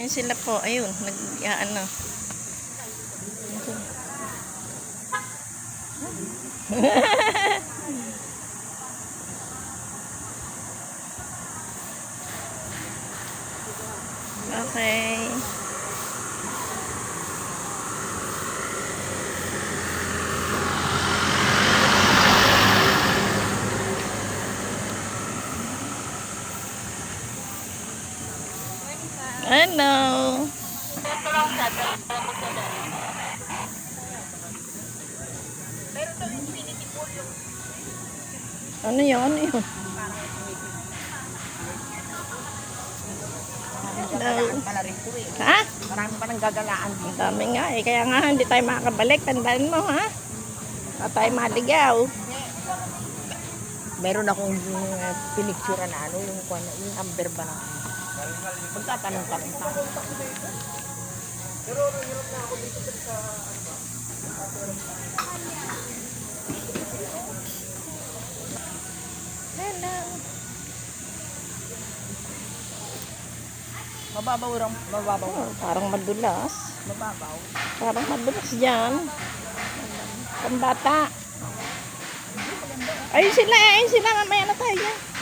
Yan sila po. Ayun. Ano. Okay. Hello. Ano yun? Ano yun? Hello. Ha? Marami pa nang gagalaan. Ang dami nga eh. Kaya nga hindi tayo makakabalik. Tandaan mo ha. Baka tayo maligaw. Meron akong pinicture na ano, yung amber ba na. Magtatanong-tanong pa. Pero hirap na ako dito sa Hello. Mababaw. Oh, parang madulas. Mababaw. Parang madulas dyan. Pambata. Ayun sila. Mamaya na tayo.